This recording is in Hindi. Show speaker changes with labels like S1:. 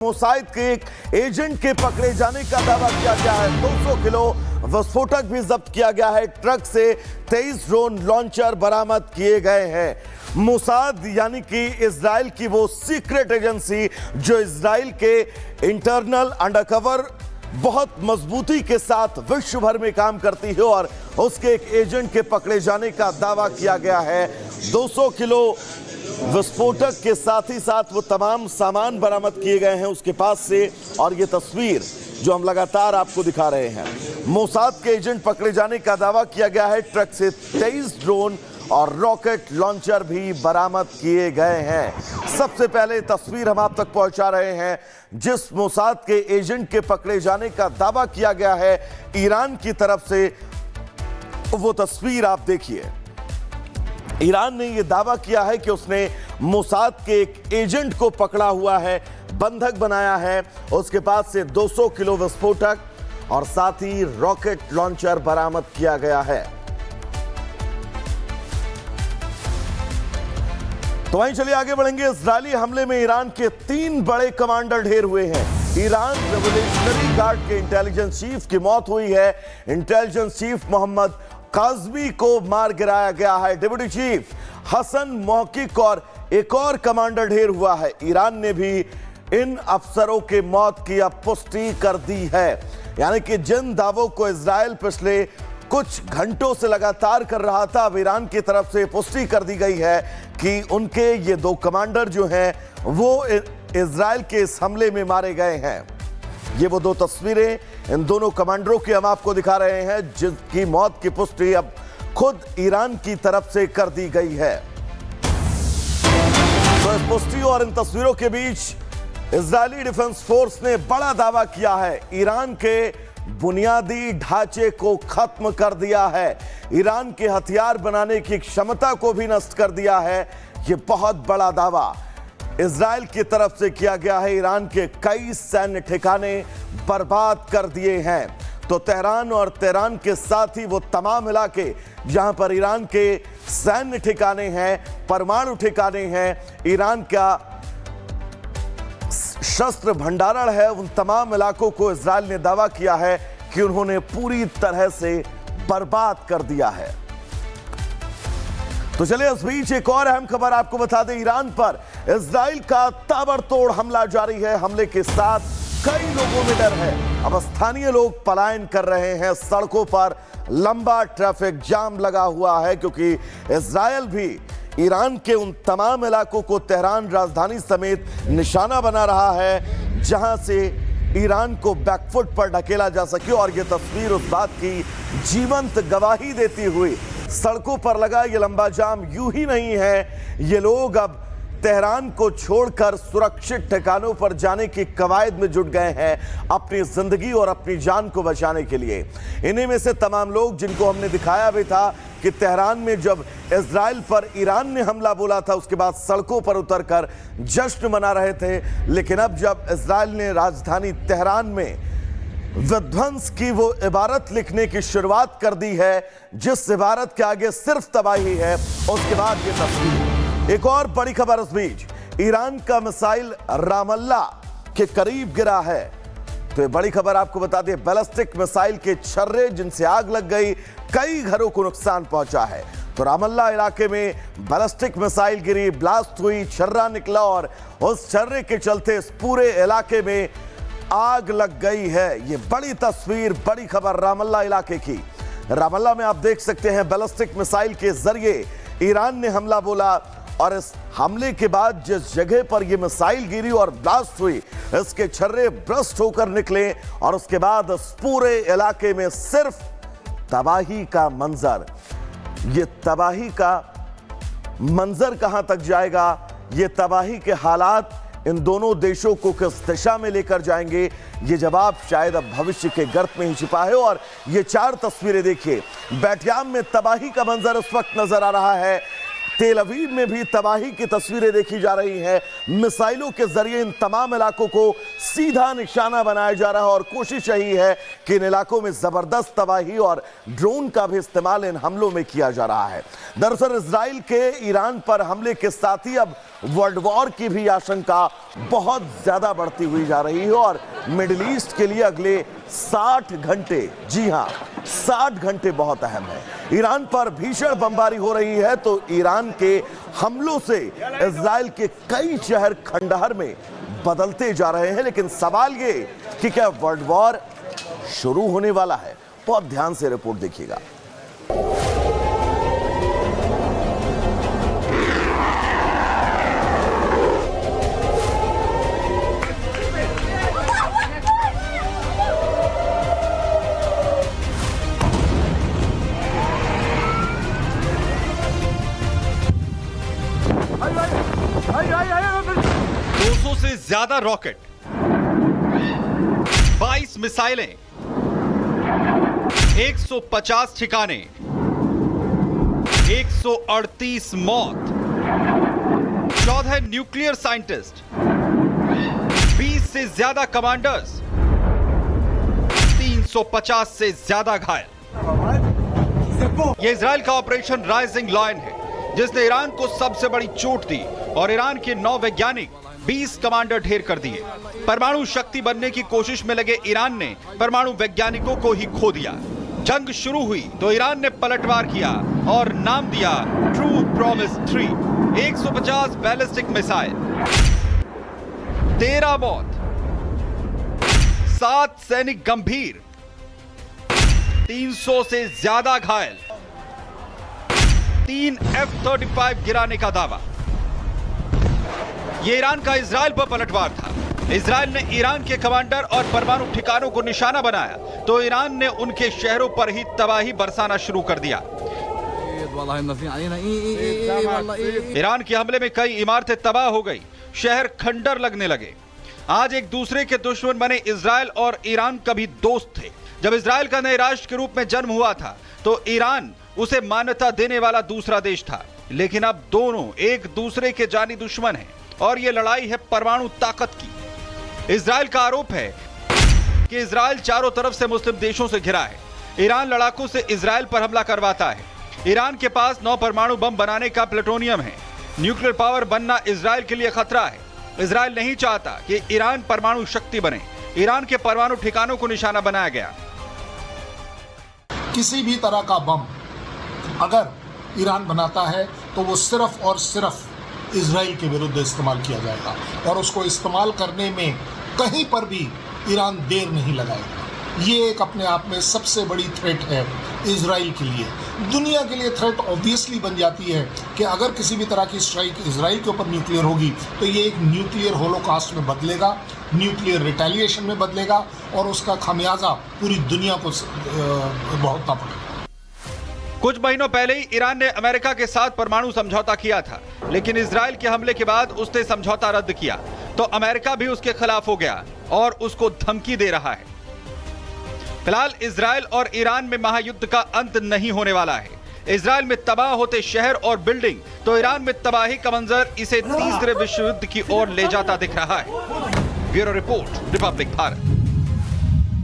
S1: मोसाद के एक एजेंट के पकड़े जाने का दावा किया गया है। 200 किलो विस्फोटक भी जब्त किया गया है। ट्रक से 23 ड्रोन लॉन्चर बरामद किए गए हैं। मोसाद यानी कि इजराइल की वो सीक्रेट एजेंसी जो इजराइल के इंटरनल अंडरकवर बहुत मजबूती के साथ विश्व भर में काम करती है और उसके एक एजेंट के पकड़े जाने का दावा किया गया है। 200 किलो विस्फोटक के साथ ही साथ वो तमाम सामान बरामद किए गए हैं उसके पास से। और ये तस्वीर जो हम लगातार आपको दिखा रहे हैं, मोसाद के एजेंट पकड़े जाने का दावा किया गया है। ट्रक से 23 ड्रोन और रॉकेट लॉन्चर भी बरामद किए गए हैं। सबसे पहले तस्वीर हम आप तक पहुंचा रहे हैं जिस मोसाद के एजेंट के पकड़े जाने का दावा किया गया है ईरान की तरफ से, वो तस्वीर आप देखिए। ईरान ने यह दावा किया है कि उसने मोसाद के एक एजेंट को पकड़ा हुआ है, बंधक बनाया है। उसके पास से 200 किलो विस्फोटक और साथ ही रॉकेट लॉन्चर बरामद किया गया है। तो वहीं चलिए आगे बढ़ेंगे। इजरायली हमले में ईरान के 3 बड़े कमांडर ढेर हुए हैं। ईरान रेवोल्यूशनरी गार्ड के इंटेलिजेंस चीफ की मौत हुई है। इंटेलिजेंस चीफ मोहम्मद काज़मी को मार गिराया गया है। डिप्टी चीफ हसन मौकिक और एक और कमांडर ढेर हुआ है। ईरान ने भी इन अफसरों के मौत की अब पुष्टि कर दी है। यानी कि जिन दावों को इजराइल पिछले कुछ घंटों से लगातार कर रहा था, अब ईरान की तरफ से पुष्टि कर दी गई है कि उनके ये 2 कमांडर जो हैं वो इजराइल के इस हमले में मारे गए हैं। ये वो 2 तस्वीरें इन दोनों कमांडरों की हम आपको दिखा रहे हैं जिनकी मौत की पुष्टि अब खुद ईरान की तरफ से कर दी गई है। तो इस पुष्टि और इन तस्वीरों के बीच इजरायली डिफेंस फोर्स ने बड़ा दावा किया है। ईरान के बुनियादी ढांचे को खत्म कर दिया है, ईरान के हथियार बनाने की क्षमता को भी नष्ट कर दिया है। यह बहुत बड़ा दावा इजराइल की तरफ से किया गया है। ईरान के कई सैन्य ठिकाने बर्बाद कर दिए हैं। तो तेहरान और तेहरान के साथ ही वो तमाम इलाके जहां पर ईरान के सैन्य ठिकाने हैं, परमाणु ठिकाने हैं, ईरान का शस्त्र भंडारण है, उन तमाम इलाकों को इजराइल ने दावा किया है कि उन्होंने पूरी तरह से बर्बाद कर दिया है। तो चलिए इस बीच एक और अहम खबर आपको बता दें। ईरान पर इजराइल का ताबड़तोड़ हमला जारी है। हमले के साथ कई लोगों में डर है। अब स्थानीय लोग पलायन कर रहे हैं। सड़कों पर लंबा ट्रैफिक जाम लगा हुआ है क्योंकि इजराइल भी ईरान के उन तमाम इलाकों को तेहरान राजधानी समेत निशाना बना रहा है जहां से ईरान को बैकफुट पर ढकेला जा सके। और यह तस्वीर उस बात की जीवंत गवाही देती हुई, सड़कों पर लगा ये लंबा जाम यूं ही नहीं है। ये लोग अब तेहरान को छोड़कर सुरक्षित ठिकानों पर जाने की कवायद में जुट गए हैं अपनी जिंदगी और अपनी जान को बचाने के लिए। इन्हीं में से तमाम लोग जिनको हमने दिखाया भी था कि तेहरान में जब इजराइल पर ईरान ने हमला बोला था उसके बाद सड़कों पर उतरकर जश्न मना रहे थे। लेकिन अब जब इजराइल ने राजधानी तेहरान में विध्वंस की वो इबारत लिखने की शुरुआत कर दी है जिस इबारत के आगे सिर्फ तबाही है, उसके बाद ये तस्वीर। एक और बड़ी खबर इस बीच, ईरान का मिसाइल रामल्ला के करीब गिरा है। तो ये बड़ी खबर आपको बता दें, बैलिस्टिक मिसाइल के छर्रे जिनसे आग लग गई, कई घरों को नुकसान पहुंचा है। तो रामल्ला इलाके में बैलिस्टिक मिसाइल गिरी, ब्लास्ट हुई, छर्रा निकला और उस छर्रे के चलते इस पूरे इलाके में आग लग गई है। ये बड़ी तस्वीर, बड़ी खबर रामल्ला इलाके की। रामल्ला में आप देख सकते हैं बैलिस्टिक मिसाइल के जरिए ईरान ने हमला बोला और इस हमले के बाद जिस जगह पर यह मिसाइल गिरी और ब्लास्ट हुई, इसके छर्रे ब्रस्ट होकर निकले और उसके बाद इस पूरे इलाके में सिर्फ तबाही का मंजर। ये तबाही का मंजर कहां तक जाएगा, ये तबाही के हालात इन दोनों देशों को किस दिशा में लेकर जाएंगे, ये जवाब शायद अब भविष्य के गर्त में ही छिपा है। और ये 4 तस्वीरें देखिए, बैटियाम में तबाही का मंजर इस वक्त नजर आ रहा है। तेल अवीव में भी तबाही की तस्वीरें देखी जा रही हैं। मिसाइलों के जरिए इन तमाम इलाकों को सीधा निशाना बनाया जा रहा है और कोशिश यही है कि इन इलाकों में जबरदस्त तबाही और ड्रोन का भी इस्तेमाल इन हमलों में किया जा रहा है। दरअसल इजराइल के ईरान पर हमले के साथ ही अब वर्ल्ड वॉर की भी आशंका बहुत ज्यादा बढ़ती हुई जा रही है और मिडिल ईस्ट के लिए अगले 60 घंटे, जी हां 60 घंटे बहुत अहम है। ईरान पर भीषण बमबारी हो रही है तो ईरान के हमलों से इजराइल के कई शहर खंडहर में बदलते जा रहे हैं। लेकिन सवाल ये कि क्या वर्ल्ड वॉर शुरू होने वाला है? बहुत ध्यान से रिपोर्ट देखिएगा।
S2: से ज्यादा रॉकेट, 22 मिसाइलें, 150 ठिकाने, 138 मौत, 14 न्यूक्लियर साइंटिस्ट, 20 से ज्यादा कमांडर्स, 350 से ज्यादा घायल। यह इजराइल का ऑपरेशन राइजिंग लायन है जिसने ईरान को सबसे बड़ी चोट दी और ईरान के 9 वैज्ञानिक, 20 कमांडर ढेर कर दिए। परमाणु शक्ति बनने की कोशिश में लगे ईरान ने परमाणु वैज्ञानिकों को ही खो दिया। जंग शुरू हुई तो ईरान ने पलटवार किया और नाम दिया ट्रू प्रॉमिस 3। 150 बैलिस्टिक मिसाइल, 13 मौत, 7 सैनिक गंभीर, 300 से ज्यादा घायल, 3 F-35 गिराने का दावा। यह ईरान का इजराइल पर पलटवार था। इजराइल ने ईरान के कमांडर और परमाणु ठिकानों को निशाना बनाया तो ईरान ने उनके शहरों पर ही तबाही बरसाना शुरू कर दिया। ईरान के हमले में कई इमारतें तबाह हो गई, शहर खंडर लगने लगे। आज एक दूसरे के दुश्मन बने इजराइल और ईरान कभी दोस्त थे। जब इजराइल का नए राष्ट्र के रूप में जन्म हुआ था तो ईरान उसे मान्यता देने वाला दूसरा देश था, लेकिन अब दोनों एक दूसरे के जानी दुश्मन हैं और यह लड़ाई है परमाणु ताकत की। इजराइल का आरोप है कि इजराइल चारों तरफ से मुस्लिम देशों से घिरा है। ईरान लड़ाकों से इजराइल पर हमला करवाता है। ईरान के पास 9 परमाणु बम बनाने का प्लूटोनियम है। न्यूक्लियर पावर बनना इजराइल के लिए खतरा है। इजराइल नहीं चाहता कि ईरान परमाणु शक्ति बने। ईरान के परमाणु ठिकानों को निशाना बनाया गया।
S3: किसी भी तरह का बम अगर ईरान बनाता है तो वो सिर्फ और सिर्फ इजराइल के विरुद्ध इस्तेमाल किया जाएगा और उसको इस्तेमाल करने में कहीं पर भी ईरान देर नहीं लगाएगा। ये एक अपने आप में सबसे बड़ी थ्रेट है इजराइल के लिए। दुनिया के लिए थ्रेट ऑब्वियसली बन जाती है कि अगर किसी भी तरह की स्ट्राइक इजराइल के ऊपर न्यूक्लियर होगी तो ये एक न्यूक्लियर होलोकास्ट में बदलेगा, न्यूक्लियर रिटेलिएशन में बदलेगा और उसका खामियाजा पूरी दुनिया को भुगतना पड़ेगा।
S2: कुछ महीनों पहले ही ईरान ने अमेरिका के साथ परमाणु समझौता किया था, लेकिन इजराइल के हमले के बाद उसने समझौता रद्द किया तो अमेरिका भी उसके खिलाफ हो गया और उसको धमकी दे रहा है। फिलहाल इजराइल और ईरान में महायुद्ध का अंत नहीं होने वाला है। इजराइल में तबाह होते शहर और बिल्डिंग तो ईरान में तबाही का मंजर इसे तीसरे विश्व युद्ध की ओर ले जाता दिख रहा है। Bureau report, Republic Bharat.